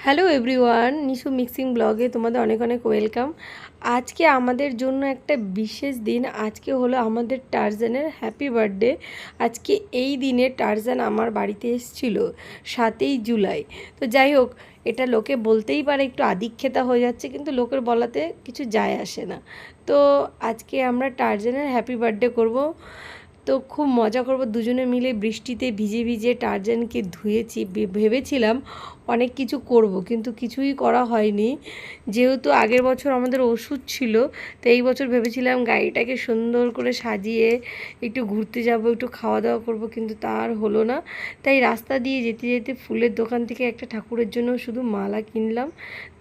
Hello everyone, Nishu mixing ব্লগে তোমাদের অনেক অনেক ওয়েলকাম। আজকে আমাদের জন্য একটা বিশেষ দিন। আজকে হলো আমাদের টারজানের হ্যাপি বার্থডে। আজকে এই দিনে টারজান আমার বাড়িতে এসেছিল 7ই জুলাই। তো যাই হোক, এটা লোকে বলতেই পারে একটু আদিক্ষেতা হয়ে যাচ্ছে, কিন্তু লোকের বলাতে কিছু যায় আসে না। তো আজকে আমরা টারজানের হ্যাপি বার্থডে করব। তো খুব মজা করব দুজনে মিলে। বৃষ্টিতে ভিজে ভিজে টারজানকে ধুয়েছি। ভেবেছিলাম অনেক কিছু করব, কিন্তু কিছুই করা হয়নি। যেহেতু আগের বছর আমাদের ওষুধ ছিল, তো এই বছর ভেবেছিলাম গাড়িটাকে সুন্দর করে সাজিয়ে একটু ঘুরতে যাব, একটু খাওয়া দাওয়া করব, কিন্তু তার হলো না। তাই রাস্তা দিয়ে যেতে যেতে ফুলের দোকান থেকে একটা ঠাকুরের জন্য শুধু মালা কিনলাম।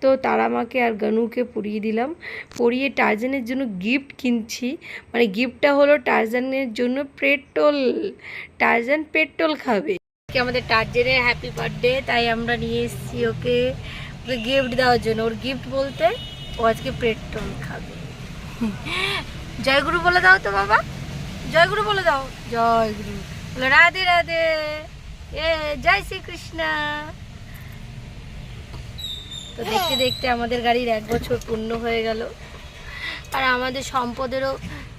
তো তারামাকে আর গানুকে পরিয়ে দিলাম। পরিয়ে টারজানের জন্য গিফট কিনছি। মানে গিফটটা হলো টারজানের জন্য পেট্রোল। টারজান পেট্রোল খাবে। আমাদের টারজানের হ্যাপি বার্থডে, তাই আমরা নিয়ে এসেছি ওকে গিফট দেওয়ার জন্য। ওর গিফট বলতে ও আজকে পেট্রোল খাবে। জয়গুরু বলে দাও তো বাবা, জয়গুরু বলে দাও। জয়গুরু বলে রাধে রাধে, এ জয় শ্রীকৃষ্ণ। তো দেখতে দেখতে আমাদের গাড়ির 1 বছর পূর্ণ হয়ে গেল, আর আমাদের সম্পদেরও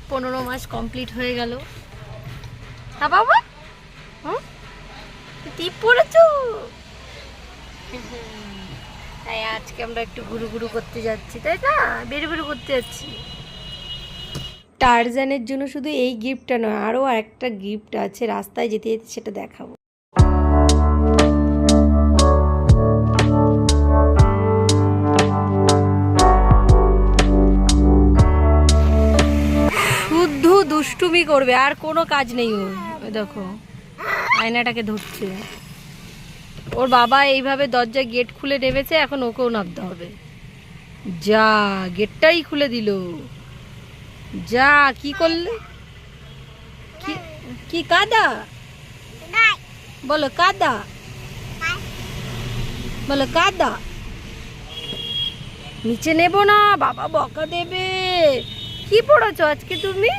15 মাস কমপ্লিট হয়ে গেল। হ্যাঁ বাবা, হুম, টিপ পড়েছো। তাই আজকে আমরা একটু ঘুরু ঘুরু করতে যাচ্ছি, তাই না? বেরু করতে যাচ্ছি। টারজানের জন্য শুধু এই গিফটটা নয়, আরও একটা গিফট আছে, রাস্তায় যেতে যেতে সেটা দেখাবো। শুদ্ধ দুষ্টুমি করবে, আর কোনো কাজ নেই ওর। দেখো আয়নাটাকে ধরছে। ওর বাবা এইভাবে দরজা গেট খুলে নেমেছে, এখন ওকেও নামতে হবে। যা, গেটটাই খুলে দিল। যা, কি করলে? কি কি কাদা বলো, কাদা বলো, কাদা। নিচে নেব না, বাবা বকা দেবে। কি পড়েছো আজকে তুমি?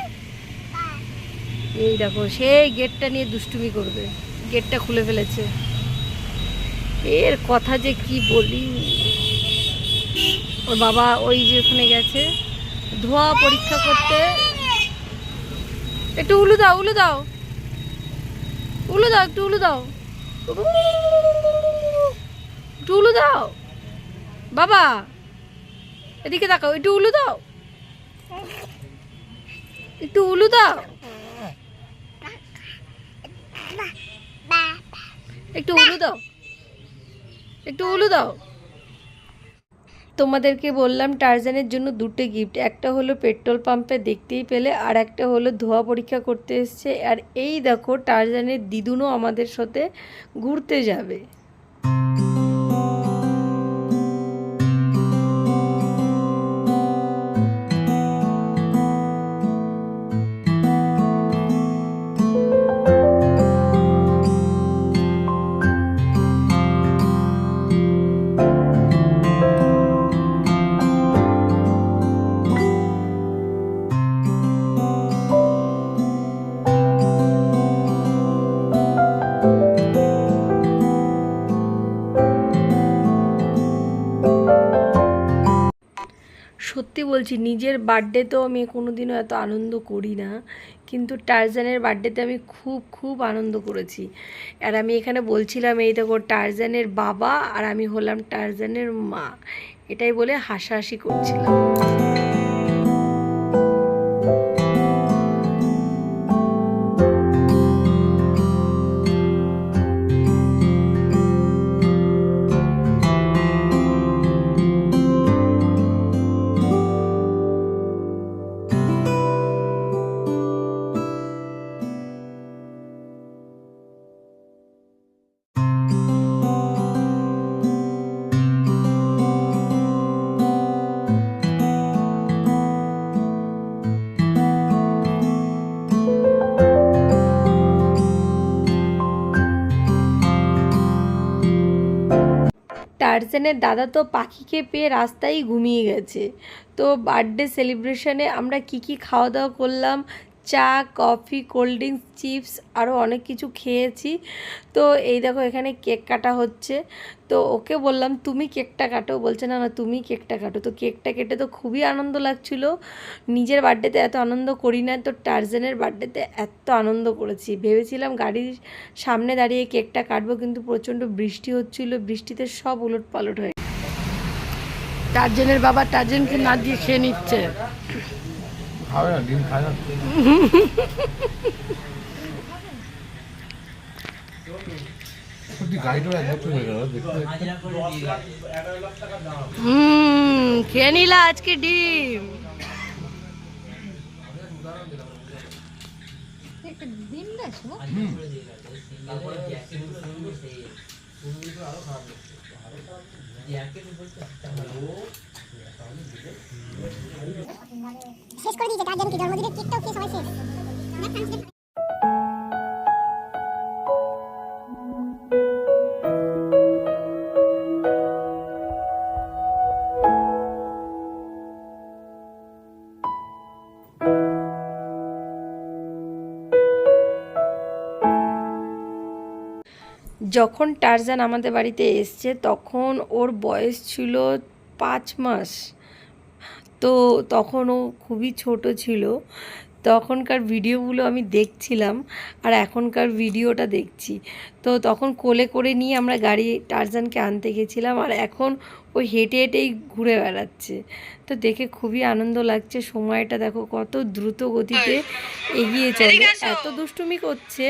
এই দেখো, সেই গেটটা নিয়ে দুষ্টুমি করবে। গেটটা খুলে ফেলেছে। এর কথা যে কি বলি। ওর বাবা ওই যে ওখানে গেছে ধোয়া পরীক্ষা করতে। একটু উলু দাও, উলু দাও, উলু দাও, একটু উলু দাও, একটু উলু দাও বাবা। এদিকে তাকাও, একটু উলু দাও, একটু উলু দাও, একটু উলু দাও, একটু উলু দাও। তোমাদেরকে বললাম টারজানের জন্য 2টে গিফট। একটা হলো পেট্রোল পাম্পে, দেখতেই পেলে, আর একটা হলো ধোয়া পরীক্ষা করতে এসছে। আর এই দেখো টারজানের দিদুনও আমাদের সাথে ঘুরতে যাবে। সত্যি বলছি, নিজের বার্থডেতেও আমি কোনোদিনও এত আনন্দ করি না, কিন্তু টারজানের বার্থডেতে আমি খুব খুব আনন্দ করেছি। আর আমি এখানে বলছিলাম, এই দেখো টারজানের বাবা আর আমি হলাম টারজানের মা, এটাই বলে হাসাহাসি করছিলাম। টারজানের দাদা তো পাখিকে পেয়ে রাস্তায় ঘুমিয়ে গেছে। তো বার্থডে সেলিব্রেশনে আমরা কি কি খাওয়া দাওয়া করলাম, চা, কফি, কোল্ড ড্রিঙ্কস, চিপস আরও অনেক কিছু খেয়েছি। তো এই দেখো এখানে কেক কাটা হচ্ছে। তো ওকে বললাম তুমি কেকটা কাটো, বলছে না না তুমি কেকটা কাটো। তো কেকটা কেটে তো খুবই আনন্দ লাগছিলো। নিজের বার্থডেতে এত আনন্দ করি না, তো টার্জানের বার্থডেতে এত আনন্দ করেছি। ভেবেছিলাম গাড়ির সামনে দাঁড়িয়ে কেকটা কাটবো, কিন্তু প্রচণ্ড বৃষ্টি হচ্ছিলো, বৃষ্টিতে সব উলট পালট হয়ে। টার্জানের বাবা টার্জানকে না দিয়ে খেয়ে নিচ্ছে। খেয়ে নিলা আজকে ডিম। শেষ করে দিয়েছে টার্জানকে জন্মদিনের কেকটাও খেয়ে সবাই শেষ। যখন টারজান আমাদের বাড়িতে এসছে তখন ওর বয়স ছিল 5 মাস। তো তখন ও খুবই ছোট ছিল। তখনকার ভিডিওগুলো আমি দেখছিলাম আর এখনকার ভিডিওটা দেখছি। তো তখন কোলে করে নিয়ে আমরা গাড়ি টারজানকে আনতে গেছিলাম, আর এখন ও হেঁটে হেঁটেই ঘুরে বেড়াচ্ছে। তো দেখে খুবই আনন্দ লাগছে। সময়টা দেখো কত দ্রুত গতিতে এগিয়ে চলে, এত দুষ্টুমি করছে।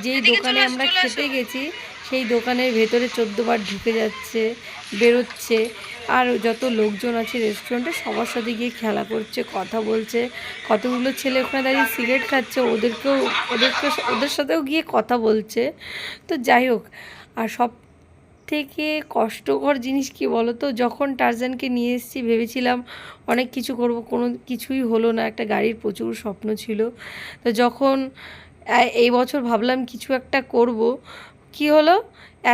যেই দোকানে আমরা খেতে গেছি সেই দোকানের ভেতরে 14 বার ঢুকে যাচ্ছে, বেরোচ্ছে। আর যত লোকজন আছে রেস্টুরেন্টে সবার সাথে গিয়ে খেলা করছে, কথা বলছে। কতগুলো ছেলে ওখানে দাঁড়িয়ে সিগারেট খাচ্ছে, ওদের সাথেও গিয়ে কথা বলছে। তো যাই হোক, আর সব থেকে কষ্টকর জিনিস কি বলো তো, যখন টারজানকে নিয়ে এসেছি ভেবেছিলাম অনেক কিছু করব, কোনো কিছুই হলো না। একটা গাড়ির প্রচুর স্বপ্ন ছিল। তো যখন এই বছর ভাবলাম কিছু একটা করব, কি হলো,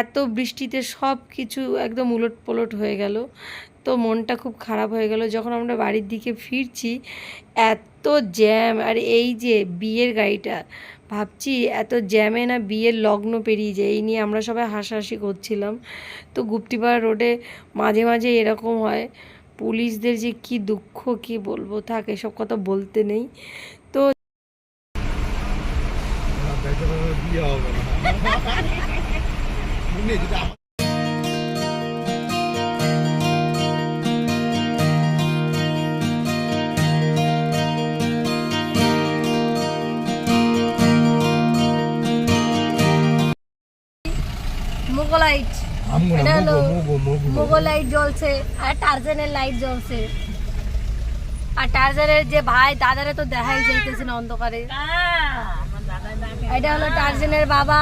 এত বৃষ্টিতে সব কিছু একদম উলটপালট হয়ে গেল। তো মনটা খুব খারাপ হয়ে গেল। যখন আমরা বাড়ির দিকে ফিরছি এত জ্যাম, আর এই যে বিয়ের গাড়িটা, ভাবছি এত জ্যামে না বিয়ের লগ্ন পেরিয়ে যায়। এই নিয়ে আমরা সবাই হাসাহাসি করছিলাম। তো গুপ্তিপাড়া রোডে মাঝে মাঝে এরকম হয়। পুলিশদের যে কি দুঃখ কি বলবো, থাক এসব কথা বলতে নেই। তো মোগলাইট, এটা হলো মোগলাইট জ্বলছে আর টারজানের লাইট জ্বলছে। আর টারজানের যে ভাই দাদারে তো দেখাই যাইতেছে না অন্ধকারে। এটা হলো টারজানের বাবা,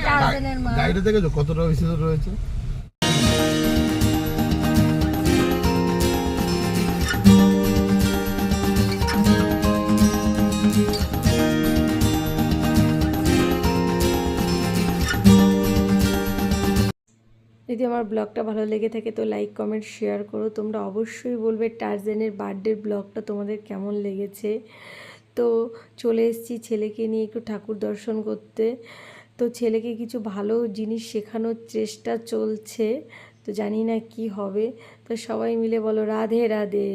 টারজানের মা। গাড়িটা দেখেছো কতটা বিস্তৃত রয়েছে। যদি আমার ব্লগটা ভালো লেগে থাকে তো লাইক কমেন্ট শেয়ার করো। তোমরা অবশ্যই বলবে টারজানের বার্থডের ব্লগটা তোমাদের কেমন লেগেছে। তো চলে এসেছি ছেলেকে নিয়ে একটু ঠাকুর দর্শন করতে। তো ছেলেকে কিছু ভালো জিনিস শেখানোর চেষ্টা চলছে, তো জানি না কি হবে। তো সবাই মিলে বলো রাধে রাধে।